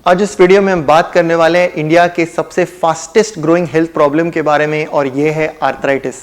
आज इस वीडियो में हम बात करने वाले हैं इंडिया के सबसे फास्टेस्ट ग्रोइंग हेल्थ प्रॉब्लम के बारे में और ये है आर्थराइटिस।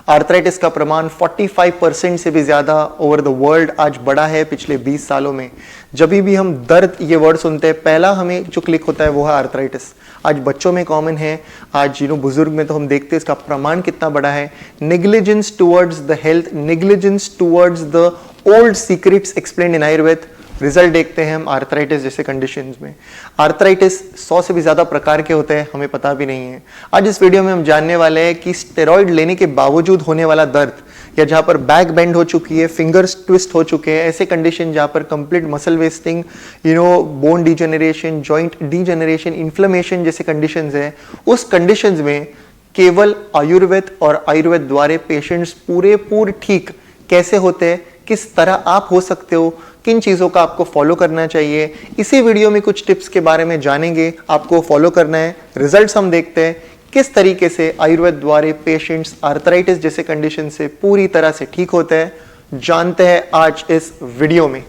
आर्थराइटिस का प्रमाण 45% से भी ज़्यादा ओवर द वर्ल्ड आज बढ़ा है पिछले 20 सालों में। जब भी हम दर्द ये वर्ड सुनते हैं पहला हमें जो क्लिक होता है वो है आर्थराइटिस। आज बच्चों में कॉमन है, आज बुजुर्ग में तो हम देखते हैं इसका प्रमाण कितना बड़ा है। Negligence towards the health, negligence towards the old secrets explained in Ayurveda. Result देखते हैं हम आर्थराइटिस जैसे कंडीशंस में। आर्थराइटिस 100 से भी ज़्यादा प्रकार के होते हैं, हमें पता भी नहीं है। आज इस वीडियो में हम जानने वाले हैं कि स्टेरॉइड लेने के बावजूद होने वाला दर्द या जहाँ पर बैक बेंड हो चुकी है, फिंगर्स ट्विस्ट हो चुके हैं, ऐसे कंडीशन जहाँ पर complete muscle wasting, bone degeneration, joint degeneration, inflammation जैसे कंडीशंस है, उस कंडीशंस में केवल आयुर्वेद और आयुर्वेद द्वारा पेशेंट्स पूरे ठीक कैसे होते हैं, किस तरह आप हो सकते हो, किन चीज़ों का आपको फॉलो करना चाहिए, इसी वीडियो में कुछ टिप्स के बारे में जानेंगे। आपको फॉलो करना है। रिजल्ट्स हम देखते हैं किस तरीके से आयुर्वेद द्वारा पेशेंट्स आर्थराइटिस जैसे कंडीशन से पूरी तरह से ठीक होते हैं, जानते हैं आज इस वीडियो में।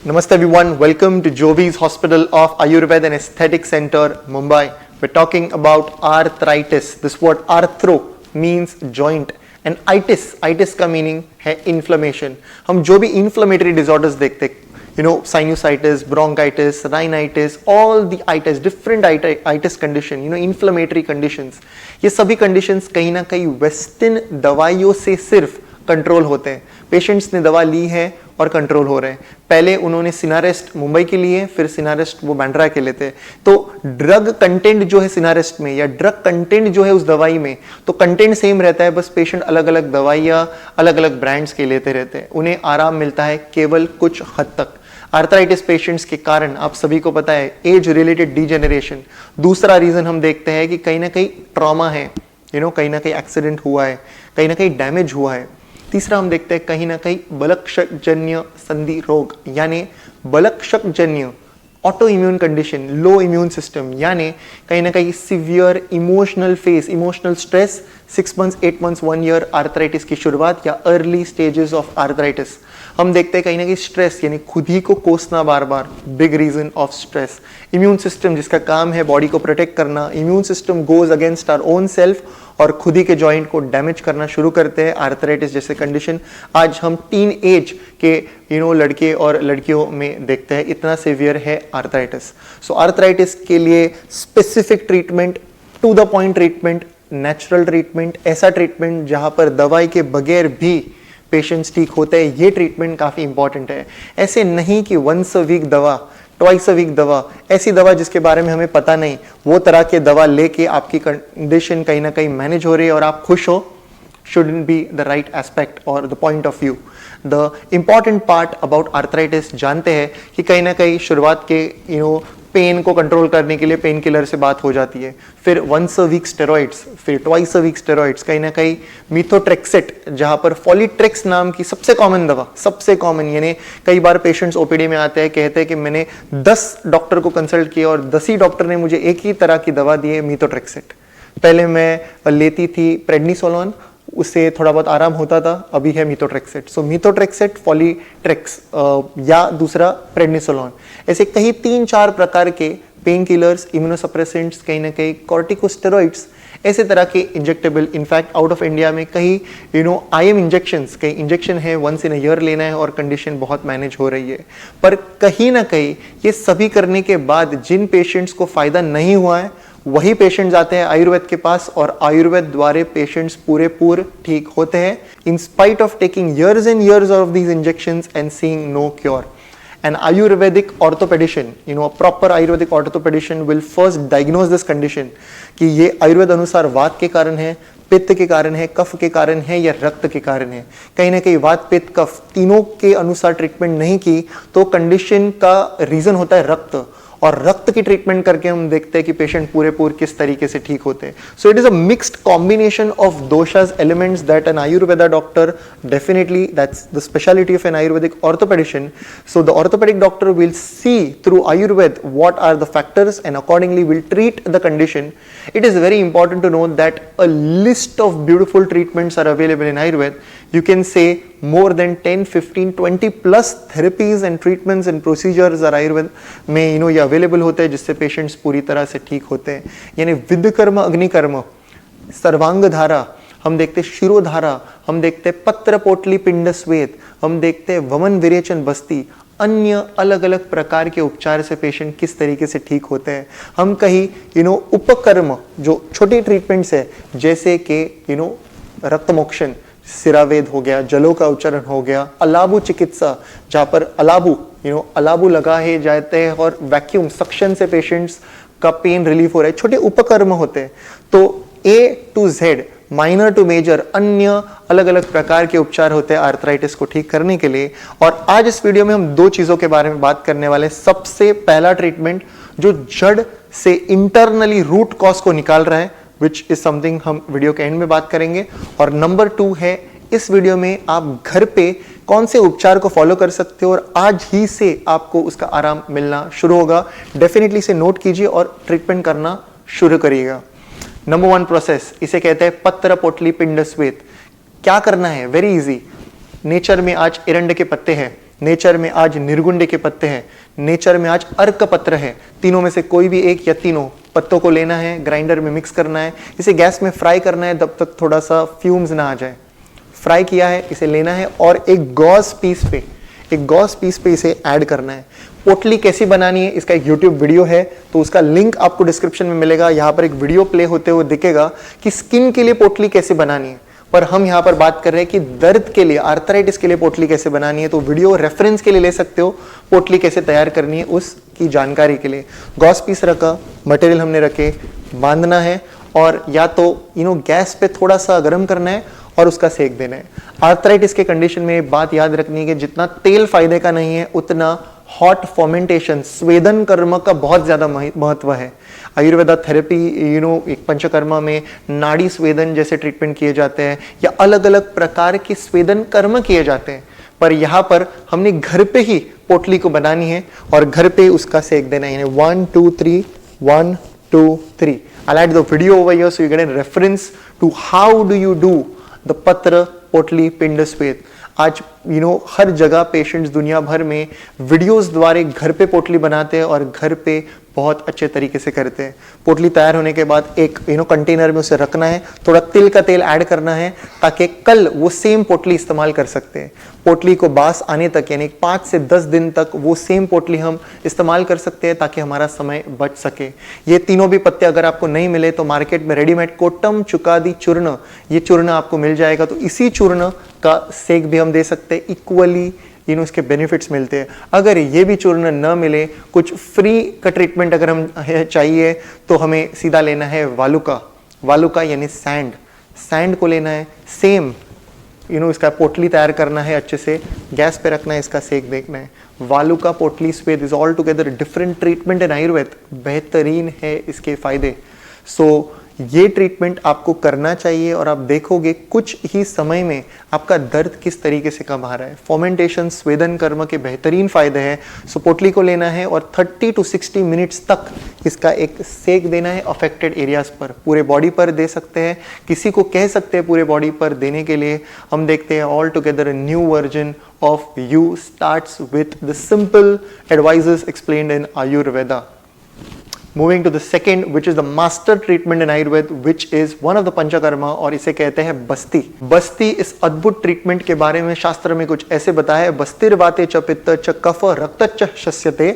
Namaste everyone, welcome to Jovi's Hospital of Ayurveda and Aesthetic Center, Mumbai. We're talking about arthritis. This word arthro means joint and itis का meaning है inflammation. हम जो भी inflammatory disorders देखते हैं, sinusitis, bronchitis, rhinitis, all the itis, different itis condition, inflammatory conditions, ये सभी conditions कहीं ना कहीं वेस्टर्न दवाइयों से सिर्फ कंट्रोल होते हैं। पेशेंट्स ने दवा ली है और कंट्रोल हो रहे हैं। पहले उन्होंने सिनारेस्ट मुंबई के लिए, फिर सिनारेस्ट वो बैंड्रा के लेते हैं। तो ड्रग कंटेंट जो है सिनारेस्ट में या ड्रग कंटेंट जो है उस दवाई में, तो कंटेंट सेम रहता है, बस पेशेंट अलग अलग दवाइयाँ अलग अलग ब्रांड्स के लेते रहते हैं। उन्हें आराम मिलता है केवल कुछ हद तक। आर्थराइटिस पेशेंट्स के कारण आप सभी को पता है एज रिलेटेड डिजेनरेशन। दूसरा रीजन हम देखते हैं कि कहीं ना कहीं ट्रॉमा है, कहीं ना कहीं एक्सीडेंट हुआ है, कहीं ना कहीं डैमेज हुआ है। तीसरा हम देखते हैं कहीं ना कहीं बलक्षकजन्य संधि रोग, यानी बलक्षकजन्य ऑटो इम्यून कंडीशन, लो इम्यून सिस्टम, यानी कहीं ना कहीं severe emotional face, emotional stress, 6 months, 8 months, 1 year arthritis की शुरुआत या अर्ली स्टेजेस ऑफ आर्थराइटिस। हम देखते हैं कहीं ना कहीं स्ट्रेस यानी खुद ही को कोसना बार बार, big reason of stress. Immune system जिसका काम है बॉडी को प्रोटेक्ट करना, immune system goes against our own self और खुद ही के जॉइंट को डैमेज करना शुरू करते हैं। आर्थराइटिस जैसे कंडीशन आज हम टीन एज के लड़के और लड़कियों में देखते हैं, इतना सीवियर है आर्थराइटिस। सो आर्थराइटिस के लिए specific treatment, to the point treatment, natural treatment, ऐसा ट्रीटमेंट जहां पर दवाई के बगैर भी पेशेंट्स ठीक होते हैं, ये ट्रीटमेंट काफ़ी इंपॉर्टेंट है। ऐसे नहीं कि वंस अ वीक दवा, ट्वाइस अ वीक दवा, ऐसी दवा जिसके बारे में हमें पता नहीं, वो तरह के दवा लेके आपकी कंडीशन कहीं ना कहीं मैनेज हो रही है और आप खुश हो, shouldn't be the right aspect or the point of view. The important part about arthritis जानते हैं कि कहीं ना कहीं शुरुआत के पेन को कंट्रोल करने के लिए पेन किलर से बात हो जाती है, फिर वंस अ वीक स्टेरॉइड्स, फिर ट्वाइस अ वीक स्टेरॉइड्स, कहीं ना कहीं मिथोट्रेक्सेट, जहाँ पर फॉलीट्रेक्स नाम की सबसे कॉमन दवा, सबसे कॉमन, यानी कई बार पेशेंट्स ओपीडी में आते हैं, कहते हैं कि मैंने 10 डॉक्टर को कंसल्ट किया और 10 ही डॉक्टर ने मुझे एक ही तरह की दवा दी है, मिथोट्रेक्सेट। पहले मैं लेती थी प्रेडनिसोलोन, उससे थोड़ा बहुत आराम होता था, अभी है मिथोट्रेक्सेट। सो मिथोट्रेक्सेट, फॉलीट्रेक्स या दूसरा प्रेडनिसोलोन, ऐसे कहीं 3-4 प्रकार के पेन किलर्स, इम्यूनोसप्रेसेंट्स, कहीं ना कहीं कॉर्टिकोस्टेरॉइड्स, ऐसे तरह के injectable, in fact out of India में कहीं IM इंजेक्शंस, कहीं इंजेक्शन है वंस इन अ ईयर लेना है और कंडीशन बहुत मैनेज हो रही है। पर कहीं ना कहीं ये सभी करने के बाद जिन पेशेंट्स को फायदा नहीं हुआ है वही पेशेंट्स आते हैं आयुर्वेद के पास और आयुर्वेद द्वारा पेशेंट्स पूरे ठीक होते हैं, in spite of taking years and years of these injections and seeing no cure. An Ayurvedic orthopedician, a proper Ayurvedic orthopedician will first diagnose this condition कि ये आयुर्वेद अनुसार वात के कारण है, पित्त के कारण है, कफ के कारण है या रक्त के कारण है। कहीं ना कहीं वात, पित्त, कफ तीनों के अनुसार ट्रीटमेंट नहीं की तो कंडीशन का रीजन होता है रक्त, और रक्त की ट्रीटमेंट करके हम देखते हैं कि पेशेंट पूरे किस तरीके से ठीक होते हैं। So it is a mixed combination of doshas, elements that an Ayurveda doctor definitely, that's the speciality of an Ayurvedic orthopedician. So the orthopedic doctor will see through Ayurveda what are the factors and accordingly will treat the condition. It is very important to know that a list of beautiful treatments are available in Ayurveda. You can say more than 10, 15, 20 plus therapies and treatments and procedures are Ayurveda में ये available होते हैं जिससे patients पूरी तरह से ठीक होते हैं। यानी विद्यकर्म, अग्निकर्म, सर्वांग धारा, हम देखते शिरोधारा, हम देखते पत्र पोटली पिंड स्वेद, हम देखते वमन विरेचन बस्ती, अन्य अलग अलग प्रकार के उपचार से पेशेंट किस तरीके से ठीक होते हैं। हम कहीं उपकर्म जो छोटी ट्रीटमेंट्स है जैसे कि रक्तमोक्षण, सिरावेद हो गया, जलों का उच्चारण हो गया, अलाबु चिकित्सा जहाँ पर अलाबु लगाए जाते हैं और वैक्यूम सक्शन से पेशेंट्स का पेन रिलीफ हो रहा है, छोटे उपकर्म होते हैं। तो A to Z, minor to major, अन्य अलग अलग प्रकार के उपचार होते हैं आर्थराइटिस को ठीक करने के लिए। और आज इस वीडियो में हम दो चीजों के बारे में बात करने वाले हैं। सबसे पहला ट्रीटमेंट जो जड़ से इंटरनली रूट कॉज को निकाल रहा है, विच इज समथिंग हम वीडियो के एंड में बात करेंगे। और नंबर 2 है इस वीडियो में आप घर पे कौन से उपचार को फॉलो कर सकते हो और आज ही से आपको उसका आराम मिलना शुरू होगा। डेफिनेटली इसे नोट कीजिए और ट्रीटमेंट करना शुरू करिएगा। नंबर 1 प्रोसेस, इसे कहते हैं पत्र पोटली पिंड स्वेद। क्या करना है? Very easy. नेचर में आज एरंड के पत्ते हैं, नेचर में आज निर्गुंडे के पत्ते हैं, नेचर में आज अर्क पत्र है। तीनों में से कोई भी एक या तीनों पत्तों को लेना है, ग्राइंडर में मिक्स करना है, इसे गैस में फ्राई करना है तब तक थोड़ा सा फ्यूम्स ना आ जाए। फ्राई किया है, इसे लेना है और एक गॉस पीस पे इसे ऐड करना है। पोटली कैसी बनानी है इसका एक YouTube वीडियो है, तो उसका लिंक आपको डिस्क्रिप्शन में मिलेगा। यहाँ पर एक वीडियो प्ले होते हुए दिखेगा कि स्किन के लिए पोटली कैसे बनानी है, पर हम यहाँ पर बात कर रहे हैं कि दर्द के लिए, आर्थराइटिस के लिए पोटली कैसे बनानी है। तो वीडियो रेफरेंस के लिए ले सकते हो, पोटली कैसे तैयार करनी है उसकी जानकारी के लिए। गॉस पीस रखा, मटेरियल हमने रखे, बांधना है और या तो गैस पे थोड़ा सा गर्म करना है और उसका सेक देना है। आर्थराइटिस के कंडीशन में एक बात याद रखनी है कि जितना तेल फायदे का नहीं है उतना हॉट फॉर्मेंटेशन, स्वेदन कर्म का बहुत ज्यादा महत्व है। आयुर्वेदा थेरेपी एक पंचकर्मा में नाड़ी स्वेदन जैसे ट्रीटमेंट किए जाते हैं या अलग अलग प्रकार के स्वेदन कर्म किए जाते हैं, पर यहाँ पर हमने घर पे ही पोटली को बनानी है और घर पे उसका सेक देना है। 1 2 3 1 2 3। I'll add the video over here so you get a reference to how do you do the पत्र पोटली पिंड स्वेद। आज हर जगह पेशेंट्स दुनिया भर में वीडियोस द्वारा घर पे पोटली बनाते हैं और घर पे बहुत अच्छे तरीके से करते हैं। पोटली तैयार होने के बाद एक कंटेनर में उसे रखना है, थोड़ा तिल का तेल ऐड करना है ताकि कल वो सेम पोटली इस्तेमाल कर सकते हैं। पोटली को बास आने तक यानी 5 से 10 दिन तक वो सेम पोटली हम इस्तेमाल कर सकते हैं ताकि हमारा समय बच सके। ये तीनों भी पत्ते अगर आपको नहीं मिले तो मार्केट में रेडीमेड कोटम चुकादी चूर्ण, ये चूर्ण आपको मिल जाएगा। तो इसी चूर्ण का सेक भी हम दे सकते हैं। इक्वली इसके बेनिफिट्स मिलते हैं। अगर ये भी चूर्ण न मिले, कुछ फ्री का ट्रीटमेंट अगर हम चाहिए तो हमें सीधा लेना है वालुका यानी सैंड को लेना है। सेम इसका पोटली तैयार करना है, अच्छे से गैस पे रखना है, इसका सेक देखना है। Valuka potli sweda is all together different treatment in Ayurveda, बेहतरीन है इसके फायदे। सो ये ट्रीटमेंट आपको करना चाहिए और आप देखोगे कुछ ही समय में आपका दर्द किस तरीके से कम आ रहा है। फॉर्मेंटेशन, स्वेदन कर्म के बेहतरीन फायदे हैं। सो पोटली को लेना है और 30 to 60 मिनट्स तक इसका एक सेक देना है अफेक्टेड एरियाज पर। पूरे बॉडी पर दे सकते हैं, किसी को कह सकते हैं पूरे बॉडी पर देने के लिए। हम देखते हैं all together a new version of you starts with the simple advises explained in Ayurveda. Moving to the second, which is the master treatment in Ayurveda, which is one of the panchakarma और इसे कहते हैं बस्ती। बस्ती इस अद्भुत ट्रीटमेंट के बारे में शास्त्र में कुछ ऐसे बताया है। बस्तिर्वाते च पित्त च कफ रक्त च शस्यते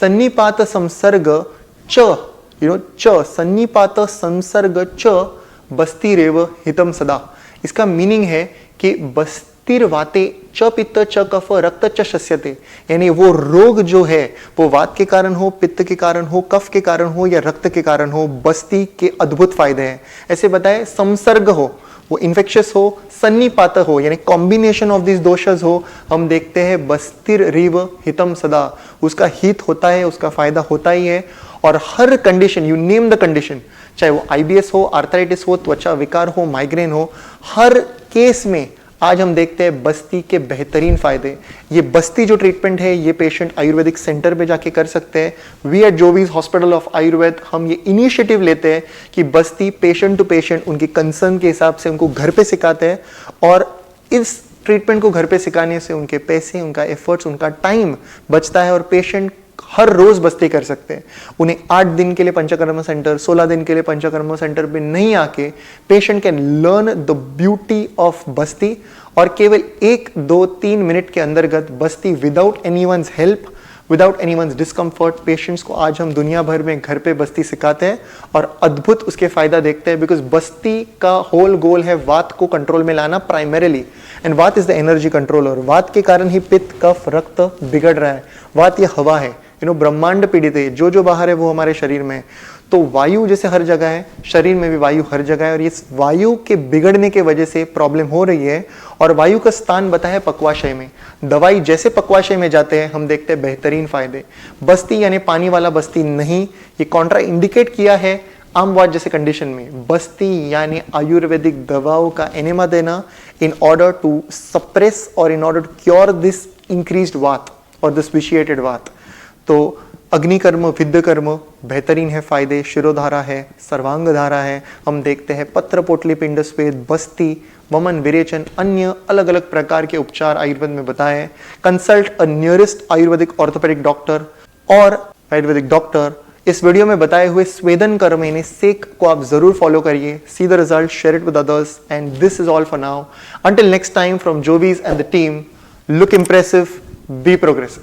सन्निपात संसर्ग च सन्निपात संसर्ग च बस्तिरेव हितम सदा। इसका मीनिंग है कि बस्तिर्वाते च पित्त च कफ रक्त च शस्यते, यानी वो रोग जो है वो वात के कारण हो, पित्त के कारण हो, कफ के कारण हो या रक्त के कारण हो, बस्ती के अद्भुत फायदे हैं। ऐसे बताए संसर्ग हो, वो इन्फेक्शियस हो, सन्निपात हो यानी कॉम्बिनेशन ऑफ दिस दोषस हो, हम देखते हैं बस्तिरेव हितम सदा, उसका हित होता है, उसका फायदा होता ही है। और हर condition, you name the condition, चाहे वो IBS हो, आर्थराइटिस हो, त्वचा विकार हो, माइग्रेन हो, हर केस में आज हम देखते हैं बस्ती के बेहतरीन फायदे। ये बस्ती जो ट्रीटमेंट है ये पेशेंट आयुर्वेदिक सेंटर पे जाके कर सकते हैं। We at Jovees hospital of Ayurveda हम ये इनिशिएटिव लेते हैं कि बस्ती पेशेंट टू पेशेंट उनकी कंसर्न के हिसाब से उनको घर पे सिखाते हैं और इस ट्रीटमेंट को घर पे सिखाने से उनके पैसे, उनका एफर्ट्स, उनका टाइम बचता है और पेशेंट हर रोज बस्ती कर सकते हैं। उन्हें 8 दिन के लिए पंचकर्मा सेंटर, 16 दिन के लिए पंचकर्मा सेंटर पे नहीं आके patient can learn the beauty of बस्ती और केवल 1, 2, 3 मिनट के अंतर्गत बस्ती without anyone's help, without anyone's discomfort, patients को आज हम दुनिया भर में घर पे बस्ती सिखाते हैं और अद्भुत उसके फायदा देखते हैं। बिकॉज बस्ती का होल गोल है वात को कंट्रोल में लाना प्राइमरीली, एंड वात इज द एनर्जी कंट्रोलर। वात के कारण ही पित्त, कफ, रक्त बिगड़ रहा है। वात ये हवा है, ब्रह्मांड पीड़ित है, जो बाहर है वो हमारे शरीर में है। तो वायु जैसे हर जगह है, शरीर में भी वायु हर जगह है और इस वायु के बिगड़ने के वजह से प्रॉब्लम हो रही है। और वायु का स्थान बताया है पक्वाशय में। दवाई जैसे पक्वाशय में जाते हैं हम देखते हैं बेहतरीन फायदे। बस्ती यानी पानी वाला बस्ती नहीं, ये कॉन्ट्रा इंडिकेट किया है आम वात जैसे कंडीशन में। बस्ती यानी आयुर्वेदिक दवाओं का एनेमा देना इन ऑर्डर टू सप्रेस और in order to cure this increased vata और दिस विशिएटेड वात। तो अग्निकर्म, विद्यकर्म बेहतरीन है फायदे, शिरोधारा है, सर्वांग धारा है, हम देखते हैं पत्र पोटली पिंड स्वेद, बस्ती, वमन, विरेचन, अन्य अलग अलग प्रकार के उपचार आयुर्वेद में बताए हैं। Consult a nearest Ayurvedic orthopaedic doctor और आयुर्वेदिक डॉक्टर। इस वीडियो में बताए हुए स्वेदन कर्म यानी सेक को आप जरूर फॉलो करिए। See the result, share it with others, and this is all for now. Until next time from Jovees and the team, look impressive, be progressive.